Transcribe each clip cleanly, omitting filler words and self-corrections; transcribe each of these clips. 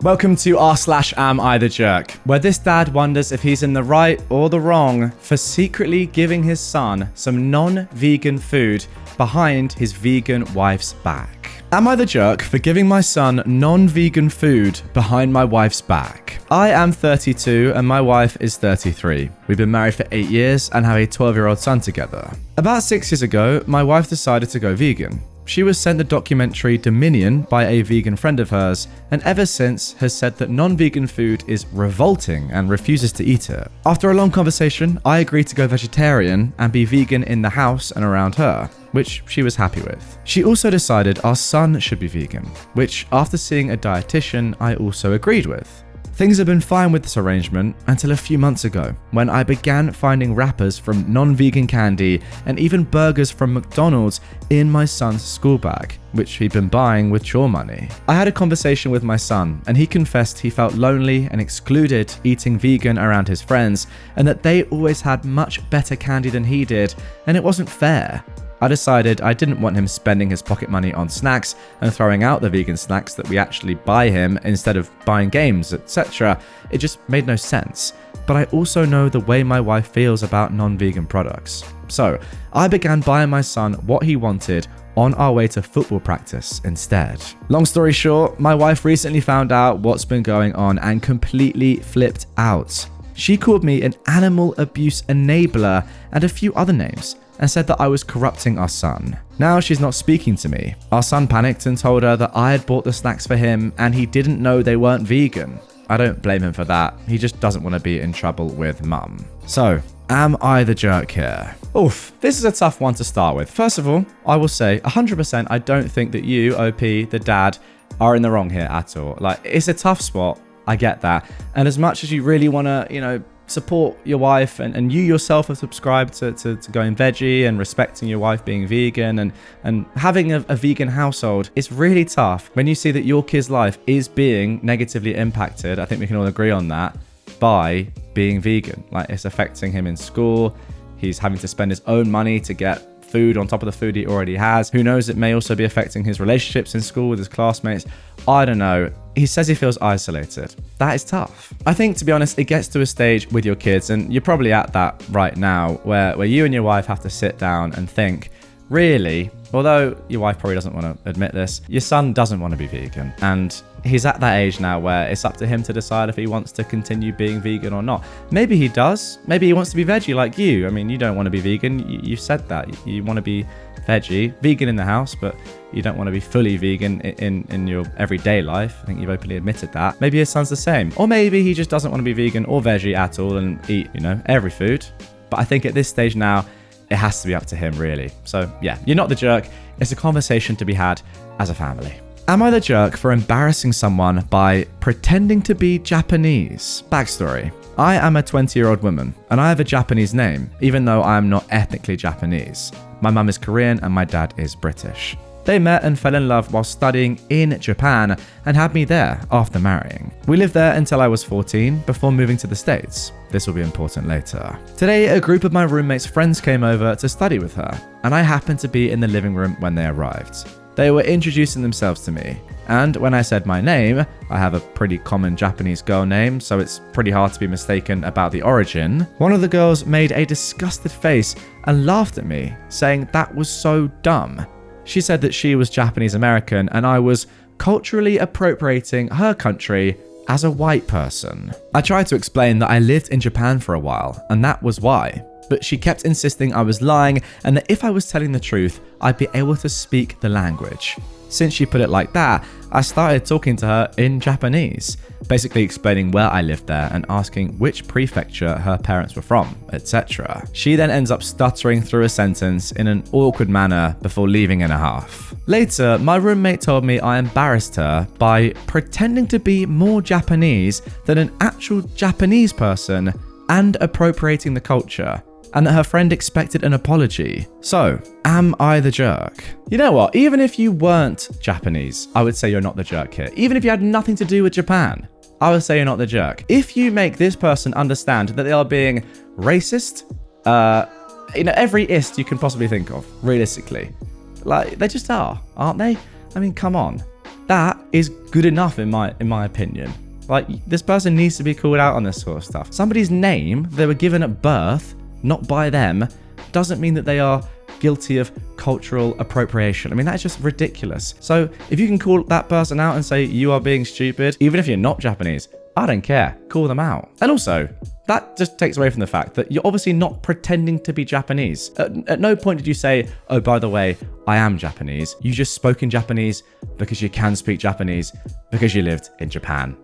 Welcome to r/am I the jerk, where this dad wonders if he's in the right or the wrong for secretly giving his son some non-vegan food behind his vegan wife's back. Am I the jerk for giving my son non-vegan food behind my wife's back? I am 32 and my wife is 33. We've been married for 8 years and have a 12-year-old son together. About 6 years ago, my wife decided to go vegan. She was sent the documentary Dominion by a vegan friend of hers, and ever since has said that non-vegan food is revolting and refuses to eat it. After a long conversation, I agreed to go vegetarian and be vegan in the house and around her, which she was happy with. She also decided our son should be vegan, which after seeing a dietitian, I also agreed with. Things have been fine with this arrangement until a few months ago, when I began finding wrappers from non-vegan candy and even burgers from McDonald's in my son's school bag, which he'd been buying with chore money. I had a conversation with my son, and he confessed he felt lonely and excluded eating vegan around his friends, and that they always had much better candy than he did, and it wasn't fair. I decided I didn't want him spending his pocket money on snacks and throwing out the vegan snacks that we actually buy him instead of buying games, etc. It just made no sense. But I also know the way my wife feels about non-vegan products. So I began buying my son what he wanted on our way to football practice instead. Long story short, my wife recently found out what's been going on and completely flipped out. She called me an animal abuse enabler and a few other names, and said that I was corrupting our son. Now she's not speaking to me. Our son panicked and told her that I had bought the snacks for him and he didn't know they weren't vegan. I don't blame him for that. He just doesn't want to be in trouble with mum. So, am I the jerk here? Oof, this is a tough one to start with. First of all, I will say 100% I don't think that you, OP, the dad, are in the wrong here at all. Like, it's a tough spot. I get that. And as much as you really want to, support your wife and you yourself have subscribed to going veggie and respecting your wife being vegan and having a vegan household, it's really tough when you see that your kid's life is being negatively impacted. I think we can all agree on that, by being vegan. Like, it's affecting him in school. He's having to spend his own money to get food on top of the food he already has. Who knows, it may also be affecting his relationships in school with his classmates. I don't know. He says he feels isolated. That is tough. I think, to be honest, it gets to a stage with your kids, and you're probably at that right now, where you and your wife have to sit down and think, really, although your wife probably doesn't want to admit this, your son doesn't want to be vegan. And he's at that age now where it's up to him to decide if he wants to continue being vegan or not. Maybe he does. Maybe he wants to be veggie like you. I mean, you don't want to be vegan. You said that. You want to be veggie, vegan in the house, but you don't want to be fully vegan in your everyday life. I think you've openly admitted that. Maybe his son's the same. Or maybe he just doesn't want to be vegan or veggie at all and eat, every food. But I think at this stage now, it has to be up to him, really. So yeah, you're not the jerk. It's a conversation to be had as a family. Am I the jerk for embarrassing someone by pretending to be Japanese? Backstory. I am a 20-year-old woman, and I have a Japanese name, even though I am not ethnically Japanese. My mum is Korean and my dad is British. They met and fell in love while studying in Japan and had me there after marrying. We lived there until I was 14 before moving to the States. This will be important later. Today, a group of my roommate's friends came over to study with her, and I happened to be in the living room when they arrived. They were introducing themselves to me, and when I said my name, I have a pretty common Japanese girl name, so it's pretty hard to be mistaken about the origin. One of the girls made a disgusted face and laughed at me, saying that was so dumb. She said that she was Japanese American and I was culturally appropriating her country as a white person. I tried to explain that I lived in Japan for a while, and that was why. But she kept insisting I was lying and that if I was telling the truth, I'd be able to speak the language. Since she put it like that, I started talking to her in Japanese, basically explaining where I lived there and asking which prefecture her parents were from, etc. She then ends up stuttering through a sentence in an awkward manner before leaving in a huff. Later, my roommate told me I embarrassed her by pretending to be more Japanese than an actual Japanese person and appropriating the culture, and that her friend expected an apology. So, am I the jerk? You know what? Even if you weren't Japanese, I would say you're not the jerk here. Even if you had nothing to do with Japan, I would say you're not the jerk. If you make this person understand that they are being racist, every ist you can possibly think of, realistically. Like, they just are, aren't they? I mean, come on. That is good enough in my opinion. Like, this person needs to be called out on this sort of stuff. Somebody's name they were given at birth, not by them, doesn't mean that they are guilty of cultural appropriation. I mean, that's just ridiculous. So if you can call that person out and say you are being stupid, even if you're not Japanese, I don't care. Call them out. And also, that just takes away from the fact that you're obviously not pretending to be Japanese. At no point did you say, oh, by the way, I am Japanese. You just spoke in Japanese because you can speak Japanese because you lived in Japan.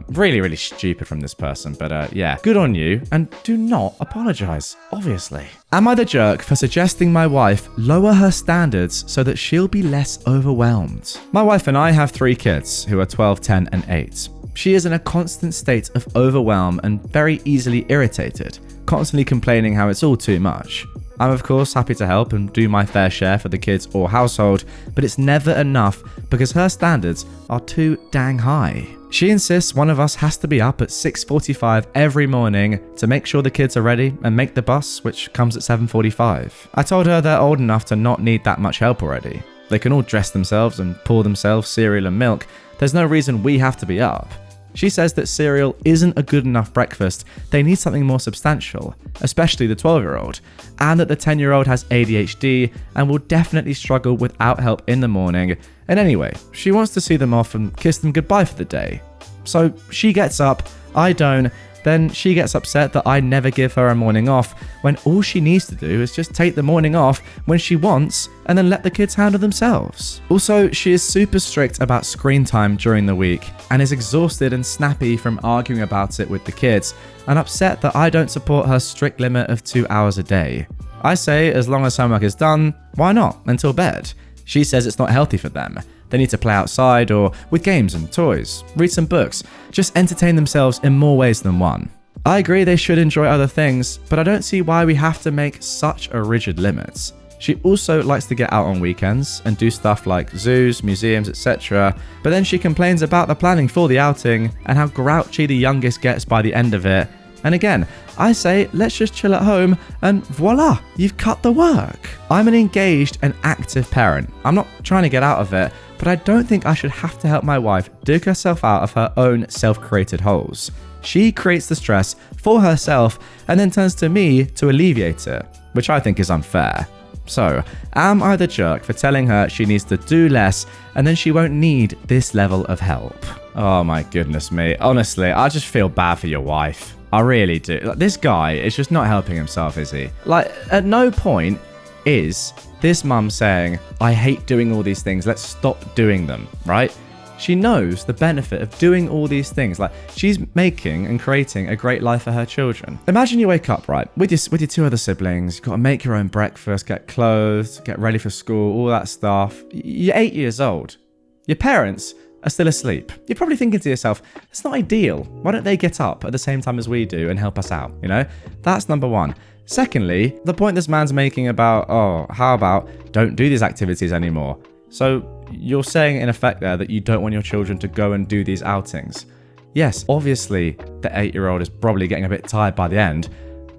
Really, really stupid from this person, but yeah, good on you, and do not apologize, obviously. Am I the jerk for suggesting my wife lower her standards so that she'll be less overwhelmed? My wife and I have 3 kids who are 12, 10, and 8. She is in a constant state of overwhelm and very easily irritated, constantly complaining how it's all too much. I'm of course happy to help and do my fair share for the kids or household, but it's never enough because her standards are too dang high. She insists one of us has to be up at 6:45 every morning to make sure the kids are ready and make the bus, which comes at 7:45. I told her they're old enough to not need that much help already. They can all dress themselves and pour themselves cereal and milk. There's no reason we have to be up. She says that cereal isn't a good enough breakfast. They need something more substantial, especially the 12-year-old, and that the 10-year-old has ADHD and will definitely struggle without help in the morning. And anyway, she wants to see them off and kiss them goodbye for the day. So she gets up, I don't, then she gets upset that I never give her a morning off when all she needs to do is just take the morning off when she wants and then let the kids handle themselves. Also, she is super strict about screen time during the week and is exhausted and snappy from arguing about it with the kids and upset that I don't support her strict limit of 2 hours a day. I say as long as homework is done, why not, until bed? She says it's not healthy for them. They need to play outside or with games and toys, read some books, just entertain themselves in more ways than one. I agree they should enjoy other things, but I don't see why we have to make such a rigid limit. She also likes to get out on weekends and do stuff like zoos, museums, etc. But then she complains about the planning for the outing and how grouchy the youngest gets by the end of it. And again, I say let's just chill at home and voila, you've cut the work. I'm an engaged and active parent. I'm not trying to get out of it, but I don't think I should have to help my wife dig herself out of her own self-created holes. She creates the stress for herself and then turns to me to alleviate it, which I think is unfair. So, am I the jerk for telling her she needs to do less and then she won't need this level of help? Oh my goodness me. Honestly, I just feel bad for your wife. I really do. Like, this guy is just not helping himself, is he? Like, at no point is this mum saying, I hate doing all these things, let's stop doing them, right? She knows the benefit of doing all these things. Like, she's making and creating a great life for her children. Imagine you wake up, right, with your 2 other siblings, you've got to make your own breakfast, get clothed, get ready for school, all that stuff. You're 8 years old. Your parents are still asleep. You're probably thinking to yourself, it's not ideal. Why don't they get up at the same time as we do and help us out? You know, that's number one. Secondly, the point this man's making about, oh, how about don't do these activities anymore? So you're saying in effect there that you don't want your children to go and do these outings. Yes, obviously the 8-year-old is probably getting a bit tired by the end,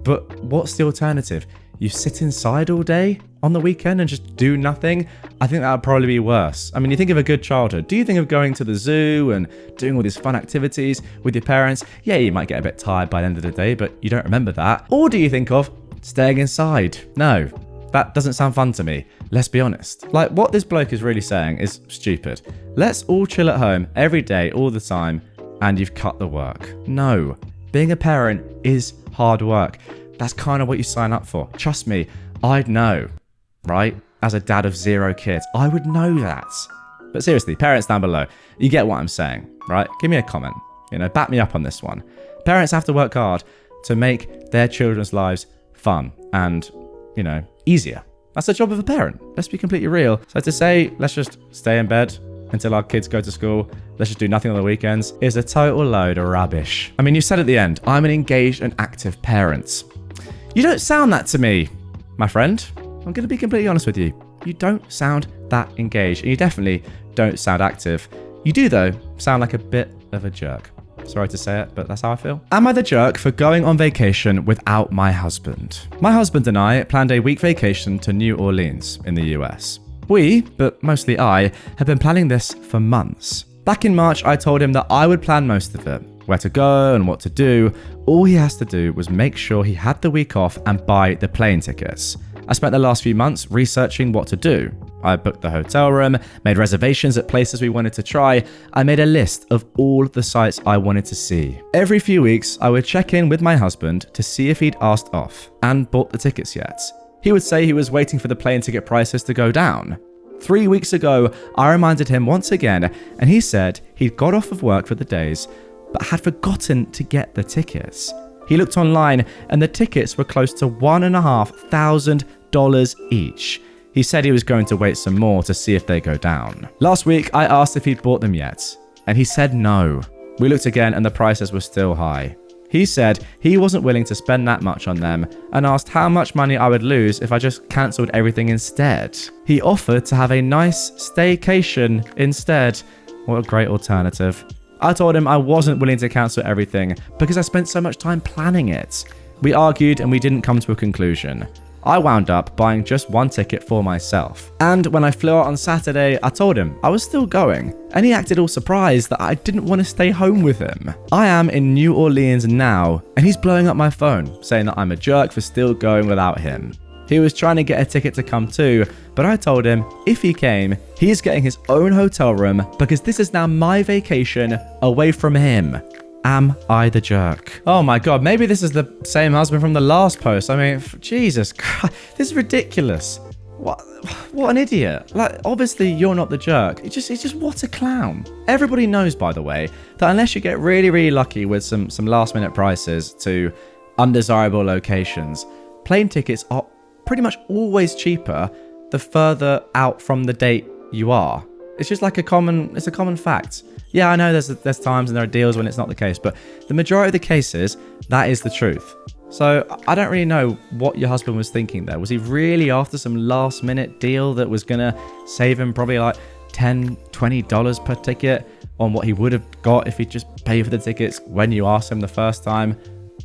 but what's the alternative? You sit inside all day on the weekend and just do nothing? I think that would probably be worse. I mean, you think of a good childhood. Do you think of going to the zoo and doing all these fun activities with your parents? Yeah, you might get a bit tired by the end of the day, but you don't remember that. Or do you think of staying inside? No, that doesn't sound fun to me. Let's be honest. Like, what this bloke is really saying is stupid. Let's all chill at home every day, all the time, and you've cut the work. No, being a parent is hard work. That's kind of what you sign up for. Trust me, I'd know, right? As a dad of 0 kids, I would know that. But seriously, parents down below, you get what I'm saying, right? Give me a comment, back me up on this one. Parents have to work hard to make their children's lives fun and, easier. That's the job of a parent. Let's be completely real. So to say, let's just stay in bed until our kids go to school, let's just do nothing on the weekends, is a total load of rubbish. I mean, you said at the end, I'm an engaged and active parent. You don't sound that to me, my friend. I'm going to be completely honest with you. You don't sound that engaged, and you definitely don't sound active. You do, though, sound like a bit of a jerk. Sorry to say it, but that's how I feel. Am I the jerk for going on vacation without my husband? My husband and I planned a week vacation to New Orleans in the US. We, but mostly I, had been planning this for months. Back in March, I told him that I would plan most of it. Where to go and what to do. All he has to do was make sure he had the week off and buy the plane tickets. I spent the last few months researching what to do. I booked the hotel room, made reservations at places we wanted to try. I made a list of all the sites I wanted to see. Every few weeks, I would check in with my husband to see if he'd asked off and bought the tickets yet. He would say he was waiting for the plane ticket prices to go down. 3 weeks ago, I reminded him once again, and he said he'd got off of work for the days, but had forgotten to get the tickets. He looked online, and the tickets were close to $1,500 each. He said he was going to wait some more to see if they go down. Last week, I asked if he'd bought them yet, and he said no. We looked again and the prices were still high. He said he wasn't willing to spend that much on them and asked how much money I would lose if I just cancelled everything instead. He offered to have a nice staycation instead. What a great alternative. I told him I wasn't willing to cancel everything because I spent so much time planning it. We argued and we didn't come to a conclusion. I wound up buying just one ticket for myself. And when I flew out on Saturday, I told him I was still going, and he acted all surprised that I didn't want to stay home with him. I am in New Orleans now, and he's blowing up my phone, saying that I'm a jerk for still going without him. He was trying to get a ticket to come too, but I told him if he came, he's getting his own hotel room because this is now my vacation away from him. Am I the jerk? Oh my god, maybe this is the same husband from the last post. I mean, Jesus Christ, this is ridiculous. What an idiot. Like, obviously you're not the jerk. It's just what a clown. Everybody knows, by the way, that unless you get really, really lucky with some last minute prices to undesirable locations, plane tickets are pretty much always cheaper the further out from the date you are. It's just like a common fact. Yeah, I know there's times and there are deals when it's not the case, but the majority of the cases, that is the truth. So I don't really know what your husband was thinking there. Was he really after some last minute deal that was gonna save him probably like $10, $20 per ticket on what he would have got if he'd just paid for the tickets when you asked him the first time?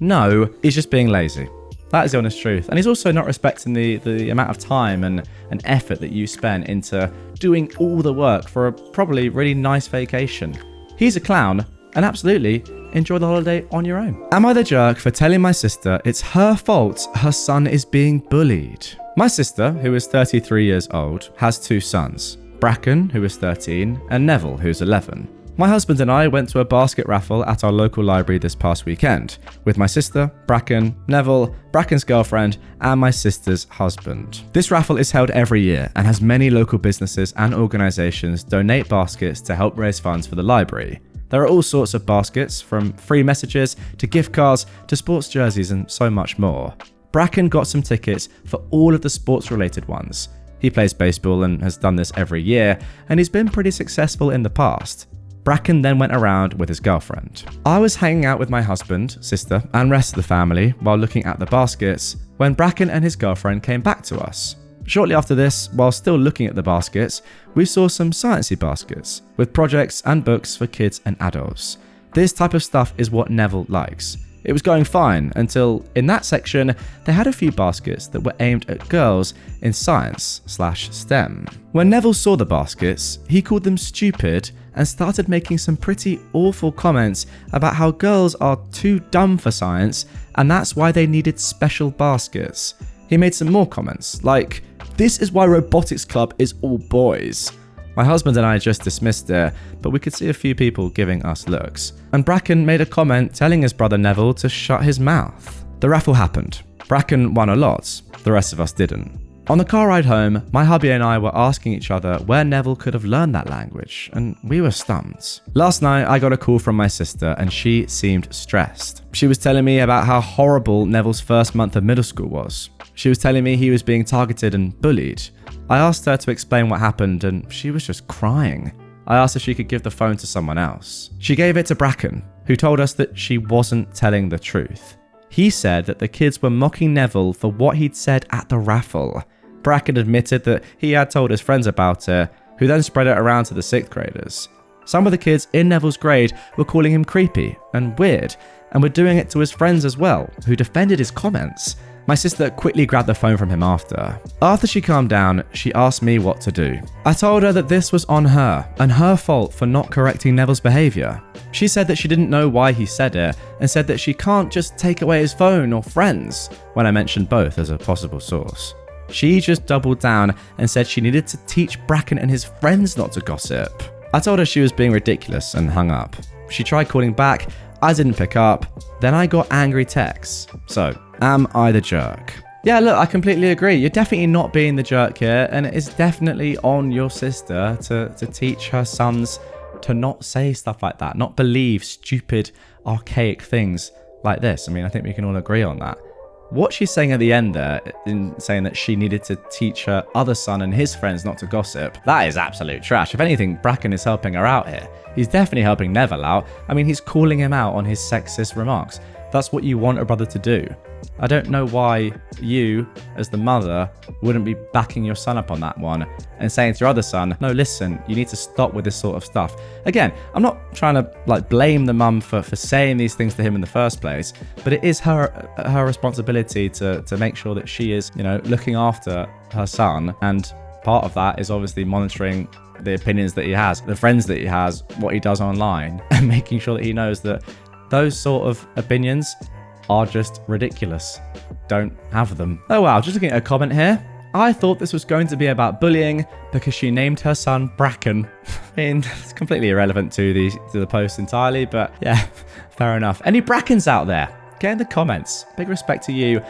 No, he's just being lazy. That is the honest truth. And he's also not respecting the amount of time and effort that you spent into doing all the work for a probably really nice vacation. He's a clown, and absolutely enjoy the holiday on your own. Am I the jerk for telling my sister it's her fault her son is being bullied? My sister, who is 33 years old, has 2 sons, Bracken, who is 13, and Neville, who's 11. My husband and I went to a basket raffle at our local library this past weekend with my sister, Bracken, Neville, Bracken's girlfriend, and my sister's husband. This raffle is held every year and has many local businesses and organizations donate baskets to help raise funds for the library. There are all sorts of baskets, from free messages to gift cards to sports jerseys and so much more. Bracken got some tickets for all of the sports-related ones. He plays baseball and has done this every year, and he's been pretty successful in the past. Bracken then went around with his girlfriend. I was hanging out with my husband, sister, and rest of the family while looking at the baskets when Bracken and his girlfriend came back to us. Shortly after this, while still looking at the baskets, we saw some sciencey baskets with projects and books for kids and adults. This type of stuff is what Neville likes. It was going fine until, in that section, they had a few baskets that were aimed at girls in science/STEM. When Neville saw the baskets, he called them stupid and started making some pretty awful comments about how girls are too dumb for science and that's why they needed special baskets. He made some more comments, like, "This is why robotics club is all boys." My husband and I just dismissed it, but we could see a few people giving us looks. And Bracken made a comment telling his brother Neville to shut his mouth. The raffle happened. Bracken won a lot, the rest of us didn't. On the car ride home, my hubby and I were asking each other where Neville could have learned that language, and we were stumped. Last night, I got a call from my sister, and she seemed stressed. She was telling me about how horrible Neville's first month of middle school was. She was telling me he was being targeted and bullied. I asked her to explain what happened, and she was just crying. I asked if she could give the phone to someone else. She gave it to Bracken, who told us that she wasn't telling the truth. He said that the kids were mocking Neville for what he'd said at the raffle. Bracken admitted that he had told his friends about it, who then spread it around to the 6th graders. Some of the kids in Neville's grade were calling him creepy and weird, and were doing it to his friends as well, who defended his comments. My sister quickly grabbed the phone from him after. After she calmed down, she asked me what to do. I told her that this was on her and her fault for not correcting Neville's behaviour. She said that she didn't know why he said it and said that she can't just take away his phone or friends when I mentioned both as a possible source. She just doubled down and said she needed to teach Bracken and his friends not to gossip. I told her she was being ridiculous and hung up. She tried calling back, I didn't pick up, then I got angry texts. So, am I the jerk? Yeah, look, I completely agree. You're definitely not being the jerk here, and it is definitely on your sister to teach her sons to not say stuff like that, not believe stupid, archaic things like this. I mean, I think we can all agree on that. What she's saying at the end there, in saying that she needed to teach her other son and his friends not to gossip, that is absolute trash. If anything, Bracken is helping her out here. He's definitely helping Neville out. I mean, he's calling him out on his sexist remarks. That's what you want a brother to do. I don't know why you, as the mother, wouldn't be backing your son up on that one and saying to your other son, no, listen, you need to stop with this sort of stuff. Again, I'm not trying to blame the mum for saying these things to him in the first place, but it is her responsibility to make sure that she is, looking after her son. And part of that is obviously monitoring the opinions that he has, the friends that he has, what he does online, and making sure that he knows that those sort of opinions are just ridiculous. Don't have them. Oh wow, just looking at a comment here. I thought this was going to be about bullying because she named her son Bracken. I mean, it's completely irrelevant to the post entirely, but yeah, fair enough. Any Brackens out there? Get in the comments. Big respect to you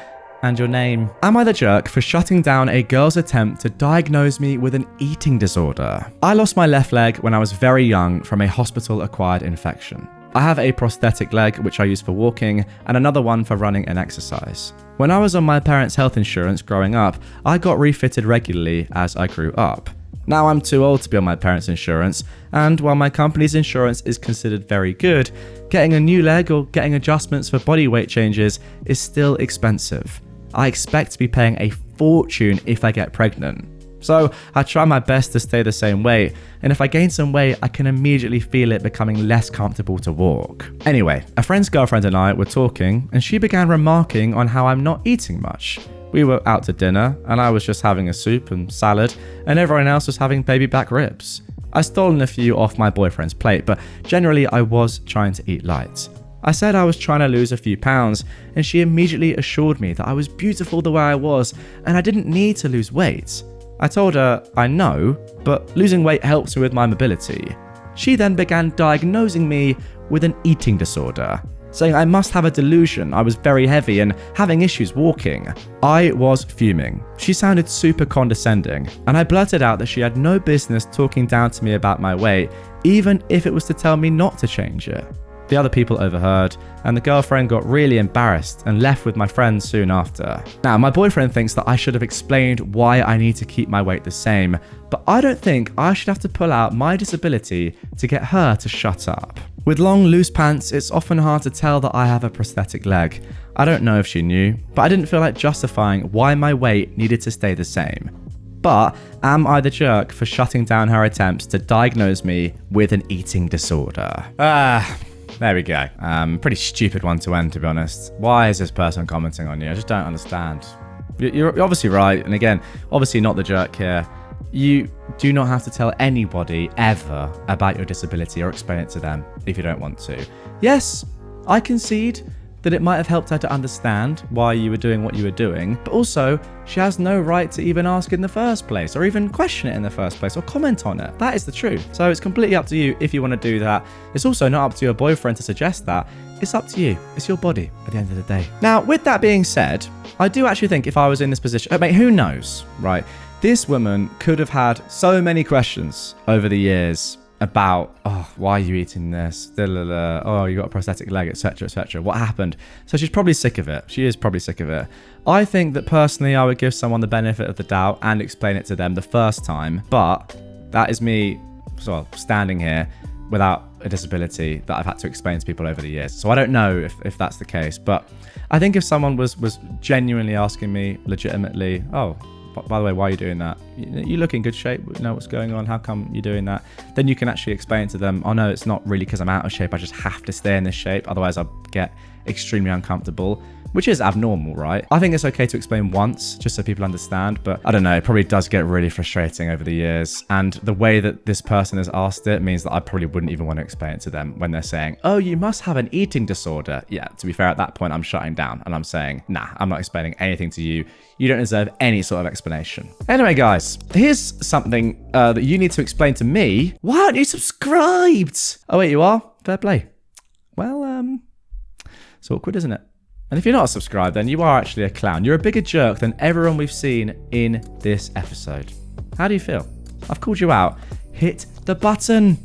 and your name. Am I the jerk for shutting down a girl's attempt to diagnose me with an eating disorder? I lost my left leg when I was very young from a hospital-acquired infection. I have a prosthetic leg which I use for walking and another one for running and exercise. When I was on my parents' health insurance growing up, I got refitted regularly as I grew up. Now I'm too old to be on my parents' insurance, and while my company's insurance is considered very good, getting a new leg or getting adjustments for body weight changes is still expensive. I expect to be paying a fortune if I get pregnant. So I try my best to stay the same weight, and if I gain some weight, I can immediately feel it becoming less comfortable to walk. Anyway, a friend's girlfriend and I were talking, and she began remarking on how I'm not eating much. We were out to dinner, and I was just having a soup and salad, and everyone else was having baby back ribs. I stolen a few off my boyfriend's plate, but generally I was trying to eat light. I said I was trying to lose a few pounds, and she immediately assured me that I was beautiful the way I was, and I didn't need to lose weight. I told her, I know, but losing weight helps me with my mobility. She then began diagnosing me with an eating disorder, saying I must have a delusion, I was very heavy and having issues walking. I was fuming. She sounded super condescending, and I blurted out that she had no business talking down to me about my weight, even if it was to tell me not to change it. The other people overheard, and the girlfriend got really embarrassed and left with my friends soon after. Now, my boyfriend thinks that I should have explained why I need to keep my weight the same, but I don't think I should have to pull out my disability to get her to shut up. With long, loose pants, it's often hard to tell that I have a prosthetic leg. I don't know if she knew, but I didn't feel like justifying why my weight needed to stay the same. But am I the jerk for shutting down her attempts to diagnose me with an eating disorder? There we go. Pretty stupid one to end, to be honest. Why is this person commenting on you? I just don't understand. You're obviously right, and again, obviously not the jerk here. You do not have to tell anybody ever about your disability or explain it to them if you don't want to. Yes, I concede that it might have helped her to understand why you were doing what you were doing, but also she has no right to even ask in the first place or even question it in the first place or comment on it. That is the truth. So it's completely up to you if you want to do that. It's also not up to your boyfriend to suggest that. It's up to you. It's your body at the end of the day. Now, with that being said, I do actually think if I was in this position, mate, who knows, right? This woman could have had so many questions over the years about, why are you eating this? Oh, you got a prosthetic leg, etc., etc. What happened? So she's probably sick of it. She is probably sick of it. I think that personally, I would give someone the benefit of the doubt and explain it to them the first time. But that is me sort of standing here without a disability that I've had to explain to people over the years. So I don't know if that's the case. But I think if someone was genuinely asking me legitimately, by the way, why are you doing that? You look in good shape. You know what's going on. How come you're doing that? Then you can actually explain to them, oh no, it's not really because I'm out of shape. I just have to stay in this shape. Otherwise I'll get extremely uncomfortable. which is abnormal, right? I think it's okay to explain once, just so people understand, but I don't know, it probably does get really frustrating over the years. And the way that this person has asked it means that I probably wouldn't even want to explain it to them when they're saying, oh, you must have an eating disorder. Yeah, to be fair, at that point, I'm shutting down and I'm saying, nah, I'm not explaining anything to you. You don't deserve any sort of explanation. Anyway, guys, here's something that you need to explain to me. Why aren't you subscribed? Oh, wait, you are? Fair play. Well, it's awkward, isn't it? And if you're not subscribed, then you are actually a clown. You're a bigger jerk than everyone we've seen in this episode. How do you feel? I've called you out. Hit the button.